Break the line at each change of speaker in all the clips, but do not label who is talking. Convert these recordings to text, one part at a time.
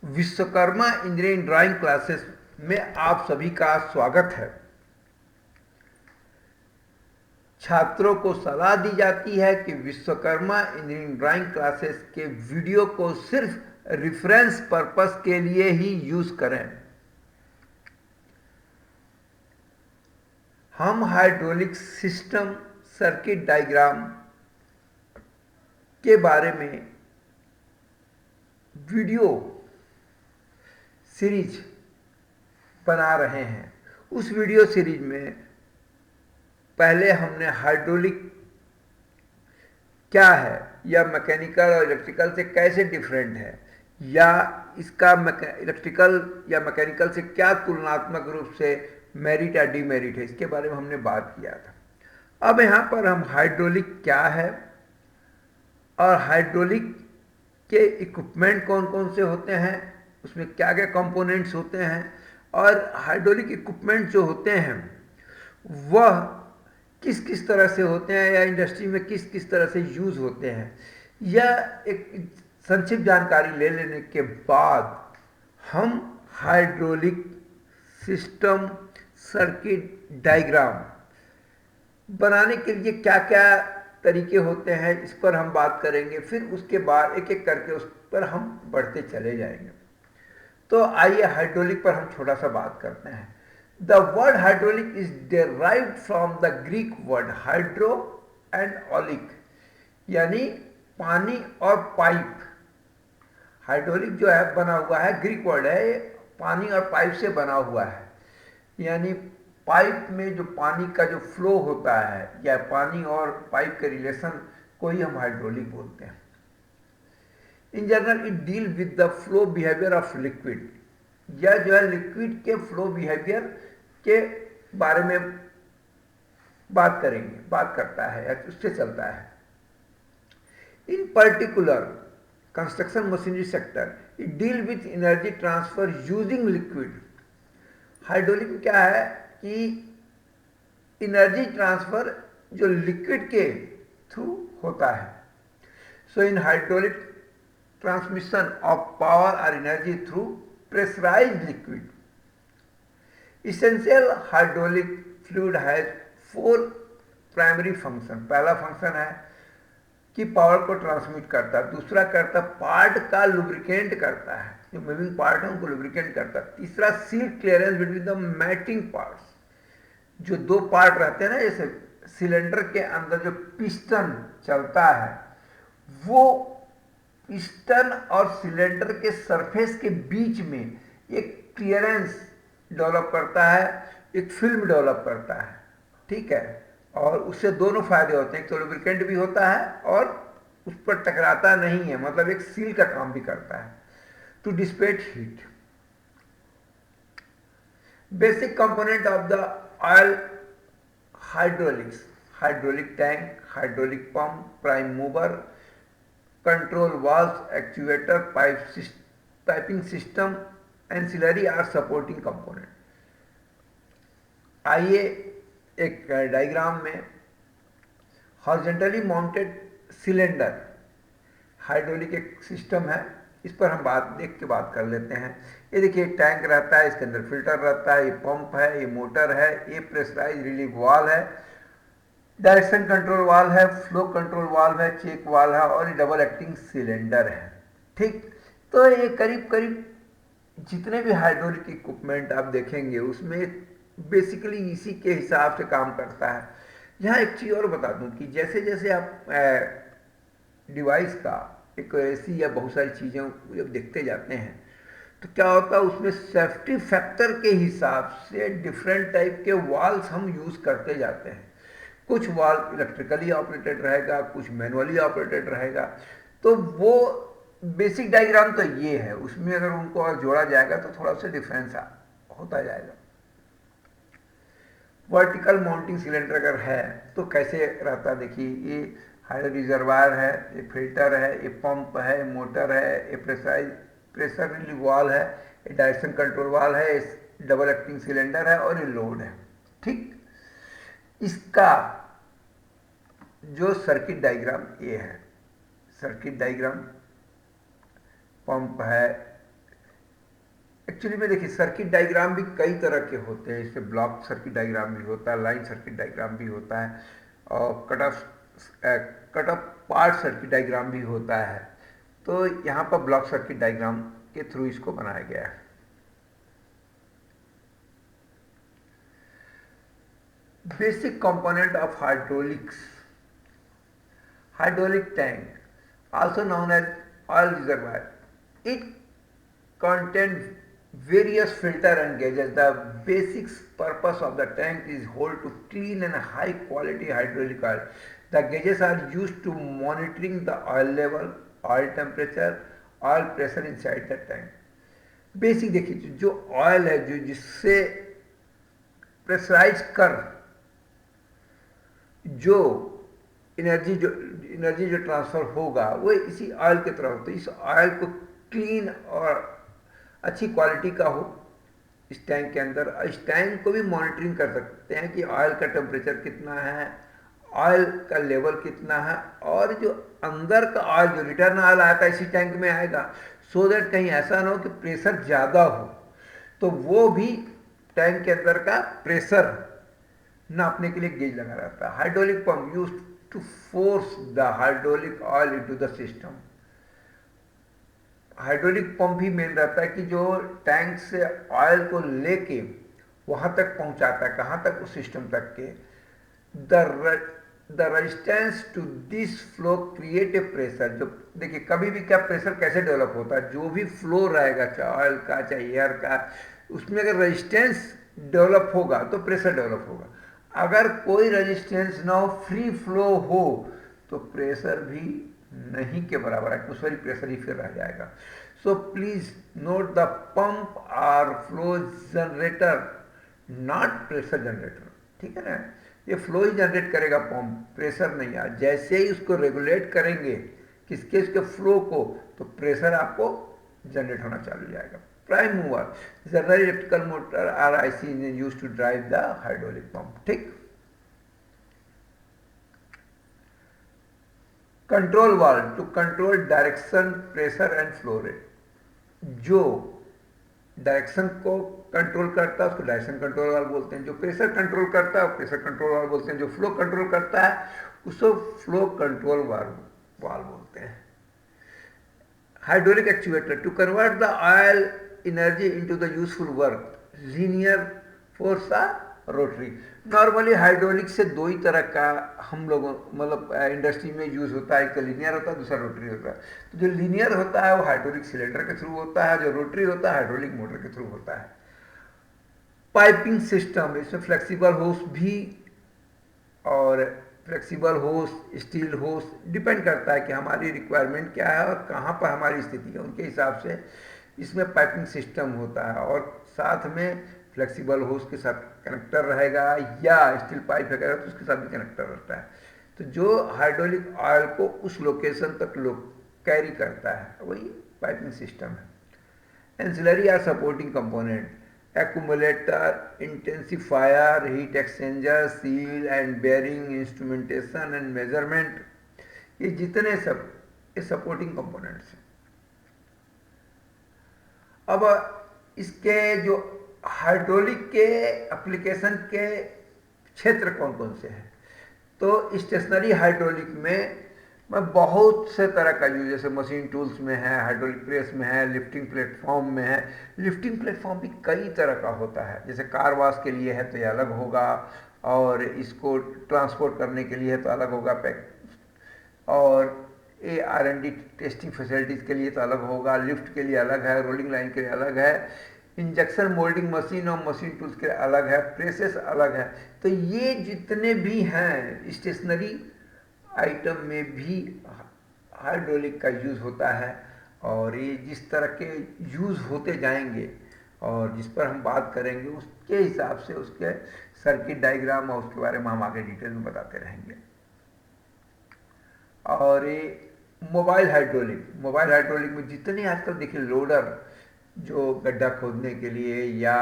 Vishwakarma engineering drawing classes में आप सभी का स्वागत है। छात्रों को सलाह दी जाती है कि विश्वकर्मा इंजीनियरिंग ड्राइंग क्लासेस के वीडियो को सिर्फ रेफरेंस पर्पस के लिए ही यूज करें। हम हाइड्रोलिक सिस्टम सर्किट डायग्राम के बारे में वीडियो सीरीज बना रहे हैं। उस वीडियो सीरीज में पहले हमने हाइड्रोलिक क्या है या मैकेनिकल और इलेक्ट्रिकल से कैसे डिफरेंट है या इसका इलेक्ट्रिकल या मैकेनिकल से क्या तुलनात्मक रूप से मेरिट या डीमेरिट है, इसके बारे में हमने बात किया था। अब यहाँ पर हम हाइड्रोलिक क्या है और हाइड्रोलिक के इक्विपमेंट कौन कौन से होते हैं, उसमें क्या क्या कंपोनेंट्स होते हैं और हाइड्रोलिक इक्विपमेंट जो होते हैं वह किस किस तरह से होते हैं या इंडस्ट्री में किस किस तरह से यूज होते हैं, यह एक संक्षिप्त जानकारी ले लेने के बाद हम हाइड्रोलिक सिस्टम सर्किट डायग्राम बनाने के लिए क्या क्या तरीके होते हैं इस पर हम बात करेंगे। फिर उसके बाद एक एक करके उस पर हम बढ़ते चले जाएंगे। तो आइए हाइड्रोलिक पर हम छोटा सा बात करते हैं। The word hydraulic is derived from the Greek word hydro and olic, यानी पानी और पाइप। हाइड्रोलिक जो है बना हुआ है, ग्रीक वर्ड है, पानी और पाइप से बना हुआ है। यानी पाइप में जो पानी का जो फ्लो होता है या पानी और पाइप के रिलेशन को ही हम हाइड्रोलिक बोलते हैं। In general it deal with the flow behaviour of liquid, यह जो है लिक्विड के फ्लो बिहेवियर के बारे में बात करेंगे, बात करता है या उससे चलता है। In particular construction machinery sector it deal with energy transfer using liquid. Hydraulic में क्या है कि एनर्जी ट्रांसफर जो लिक्विड के थ्रू होता है। So in hydraulic transmission of power or energy through pressurized liquid. Essential hydraulic fluid has 4 primary function। पहला function है कि पावर को ट्रांसमिट करता है, दूसरा करता पार्ट का लुब्रिकेंट करता है, जो मूविंग पार्ट है उनको लुब्रिकेंट करता है, तीसरा seal clearance between the mating parts. जो दो पार्ट रहते हैं ना, जैसे सिलेंडर के अंदर जो पिस्टन चलता है वो पिस्टन और सिलेंडर के सरफेस के बीच में एक क्लियरेंस डेवलप करता है, एक फिल्म डेवलप करता है, ठीक है। और उससे दोनों फायदे होते हैं, एक तो लुब्रिकेंट भी होता है और उस पर टकराता नहीं है, मतलब एक सील का काम भी करता है। To dissipate heat. Basic component of the oil hydraulics: hydraulic tank, hydraulic pump, prime mover, control valve, actuator, piping system, ancillary or supporting component. आइए एक डायग्राम में हॉरिजॉन्टली माउंटेड सिलेंडर हाइड्रोलिक एक सिस्टम है, इस पर हम देख के बात कर लेते हैं। ये देखिए टैंक रहता है, इसके अंदर फिल्टर रहता है, ये पंप है, ये मोटर है, ये प्रेशराइज रिलीफ वाल्व है, डायरेक्शन कंट्रोल वाल्व है, फ्लो कंट्रोल वाल्व है, चेक वाल्व है और ये डबल एक्टिंग सिलेंडर है, ठीक। तो ये करीब करीब जितने भी हाइड्रोलिक इक्विपमेंट आप देखेंगे उसमें बेसिकली इसी के हिसाब से काम करता है। यहाँ एक चीज़ और बता दूं कि जैसे जैसे आप डिवाइस का एक ऐसी या बहुत सारी चीज़ें जब देखते जाते हैं तो क्या होता है उसमें सेफ्टी फैक्टर के हिसाब से डिफरेंट टाइप के वाल्व्स हम यूज़ करते जाते हैं। कुछ वाल्व इलेक्ट्रिकली ऑपरेटेड रहेगा, कुछ मैनुअली ऑपरेटेड रहेगा। तो वो बेसिक डायग्राम तो ये है, उसमें अगर उनको और जोड़ा जाएगा तो थोड़ा सा डिफरेंस होता जाएगा। वर्टिकल माउंटिंग सिलेंडर अगर है तो कैसे रहता है, देखिए ये हाइड्रो रिजर्वायर है, ये फिल्टर है, ये पंप है, मोटर है, ये प्रेशर रिलीफ वाल्व है, ये डायरेक्शन कंट्रोल वाल्व है, ये डबल एक्टिंग सिलेंडर है और ये लोड है, ठीक। इसका जो सर्किट डायग्राम ये है, सर्किट डायग्राम पंप है, एक्चुअली में देखिए सर्किट डायग्राम भी कई तरह के होते हैं, इससे ब्लॉक सर्किट डायग्राम भी होता है, लाइन सर्किट डायग्राम भी होता है, और cut off part circuit diagram भी होता है। तो यहाँ पर ब्लॉक सर्किट डायग्राम के थ्रू इसको बनाया गया है। Basic component of hydraulic tank, also known as oil reservoir. It contains various filter and gauges. The basic purpose of the tank is hold to clean and high quality hydraulic oil. The gauges are used to monitoring the oil level, oil temperature, oil pressure inside the tank. Basic देखिए जो oil है जो जिससे pressurise कर जो energy जो transfer होगा वो इसी ऑयल की तरफ होता है। इस ऑयल को क्लीन और अच्छी क्वालिटी का हो इस टैंक के अंदर। इस टैंक को भी मॉनिटरिंग कर सकते हैं कि ऑयल का टेम्परेचर कितना है, ऑयल का लेवल कितना है, और जो अंदर का ऑयल जो रिटर्न ऑयल आता है इसी टैंक में आएगा, सो दैट कहीं ऐसा ना हो कि प्रेशर ज़्यादा हो तो वो भी टैंक के अंदर का प्रेशर नापने के लिए गेज लगा रहता है। Hydraulic pump use to force the hydraulic oil into the system. Hydraulic pump ही मेन रहता है कि जो टैंक से ऑयल को लेके वहां तक पहुंचाता है, कहां तक, उस सिस्टम तक के। The resistance to this flow create a pressure. जो देखिए कभी भी क्या प्रेशर कैसे डेवलप होता है, जो भी फ्लो रहेगा चाहे ऑयल का चाहे एयर का, उसमें अगर रेजिस्टेंस डेवलप होगा तो प्रेशर डेवलप होगा। अगर कोई रेजिस्टेंस ना हो, फ्री फ्लो हो, तो प्रेशर भी नहीं के बराबर है, उस वाली प्रेशर ही फिर रह जाएगा। So please note the pump are flow generator, not pressure generator. ठीक है ना, ये फ्लो ही जनरेट करेगा पंप, प्रेशर नहीं आ। जैसे ही उसको रेगुलेट करेंगे किसके, इसके फ्लो को, तो प्रेशर आपको जनरेट होना चालू हो जाएगा। Prime mover, general electrical motor or IC engine use to drive the hydraulic pump. ठीक। Control valve to control direction, pressure and flow rate. जो डायरेक्शन को कंट्रोल करता है उसको डायरेक्शन कंट्रोल वाल्व बोलते हैं, जो प्रेशर कंट्रोल करता है प्रेशर कंट्रोल वाल्व बोलते हैं, जो फ्लो कंट्रोल करता है उसको फ्लो कंट्रोल वाल्व बोलते हैं। Hydraulic actuator to convert the oil energy into the useful work, linear force या रोटरी। नॉर्मली हाइड्रोलिक से दो ही तरह का हम लोगों मतलब इंडस्ट्री में यूज होता है, एक तो लीनियर होता है, दूसरा रोटरी होता है। तो जो लीनियर होता है वो हाइड्रोलिक सिलेंडर के थ्रू होता है, जो रोटरी होता है हाइड्रोलिक मोटर के थ्रू होता है। पाइपिंग सिस्टम, इसमें फ्लेक्सिबल होस भी, और फ्लेक्सिबल होस, स्टील होस, डिपेंड करता है कि हमारी रिक्वायरमेंट क्या है और कहाँ पर हमारी स्थिति है, उनके हिसाब से इसमें पाइपिंग सिस्टम होता है। और साथ में फ्लेक्सिबल होस के साथ कनेक्टर रहेगा, या स्टील पाइप है तो उसके साथ भी कनेक्टर रहता है। तो जो हाइड्रोलिक ऑयल को उस लोकेशन तक कैरी करता है वही पाइपिंग सिस्टम है। Ancillary or supporting component, accumulator, intensifier, heat exchanger, seal and bearing, instrumentation and measurement, ये जितने सब ये सपोर्टिंग कंपोनेंट्स हैं। अब इसके जो हाइड्रोलिक के एप्लीकेशन के क्षेत्र कौन कौन से हैं, तो स्टेशनरी हाइड्रोलिक में बहुत से तरह का यूज, जैसे मशीन टूल्स में है, हाइड्रोलिक प्रेस में है, लिफ्टिंग प्लेटफॉर्म में है। लिफ्टिंग प्लेटफॉर्म भी कई तरह का होता है, जैसे कार वॉश के लिए है तो ये अलग होगा, और इसको ट्रांसपोर्ट करने के लिए है तो अलग होगा, और AR&D टेस्टिंग फैसिलिटीज़ के लिए तो अलग होगा, लिफ्ट के लिए अलग है, रोलिंग लाइन के लिए अलग है, इंजेक्शन मोल्डिंग मशीन और मशीन टूल्स के लिए अलग है, प्रेसेस अलग है। तो ये जितने भी हैं स्टेशनरी आइटम में भी हाइड्रोलिक का यूज़ होता है, और ये जिस तरह के यूज़ होते जाएंगे और जिस पर हम बात करेंगे उसके हिसाब से उसके सर्किट डायग्राम और उसके बारे में हम आगे डिटेल में बताते रहेंगे। और ये मोबाइल हाइड्रोलिक में जितने आजकल देखिए लोडर जो गड्ढा खोदने के लिए या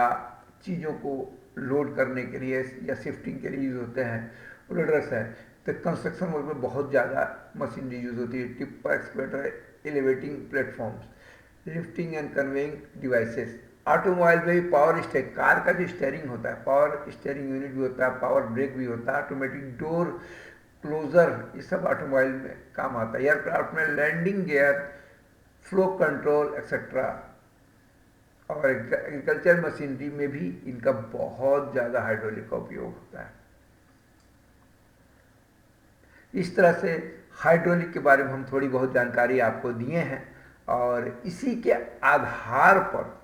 चीज़ों को लोड करने के लिए या शिफ्टिंग के लिए यूज़ होते हैं, लोडर्स हैं। तो कंस्ट्रक्शन वर्क में बहुत ज़्यादा मशीनरी यूज़ होती है, tipper, excavator, elevating platforms, lifting and conveying devices, automobile में भी पावर स्टेयरिंग, कार का जो स्टेयरिंग होता है, पावर स्टेयरिंग यूनिट भी होता है, पावर ब्रेक भी होता है, ऑटोमेटिक डोर क्लोजर, ये सब ऑटोमोबाइल में काम आता है। एयरक्राफ्ट में landing gear, flow control etcetera, और एग्रीकल्चर मशीनरी में भी इनका बहुत ज़्यादा हाइड्रोलिक का उपयोग होता है। इस तरह से हाइड्रोलिक के बारे में हम थोड़ी बहुत जानकारी आपको दिए हैं, और इसी के आधार पर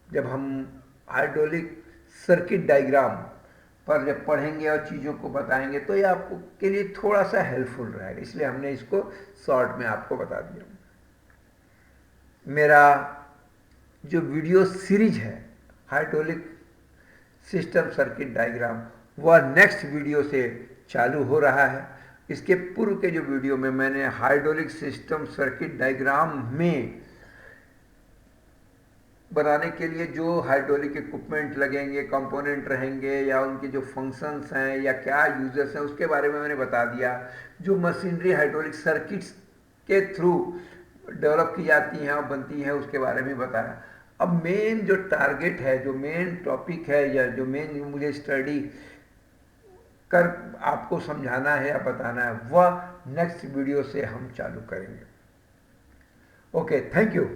जब हम हाइड्रोलिक सर्किट डायग्राम पर जब पढ़ेंगे और चीज़ों को बताएंगे तो ये आपको के लिए थोड़ा सा हेल्पफुल रहेगा, इसलिए हमने इसको शॉर्ट में आपको बता दिया। मेरा जो वीडियो सीरीज है हाइड्रोलिक सिस्टम सर्किट डायग्राम, वह नेक्स्ट वीडियो से चालू हो रहा है। इसके पूर्व के जो वीडियो में मैंने हाइड्रोलिक सिस्टम सर्किट डायग्राम में बनाने के लिए जो हाइड्रोलिक इक्विपमेंट लगेंगे, कंपोनेंट रहेंगे, या उनके जो फंक्शंस हैं या क्या यूजर्स हैं, उसके बारे में मैंने बता दिया। जो मशीनरी हाइड्रोलिक सर्किट्स के थ्रू डेवलप की जाती हैं और बनती हैं, उसके बारे में बताया। अब मेन जो टारगेट है, जो मेन टॉपिक है, या जो मेन मुझे स्टडी कर आपको समझाना है या बताना है, वह नेक्स्ट वीडियो से हम चालू करेंगे। Okay, thank you.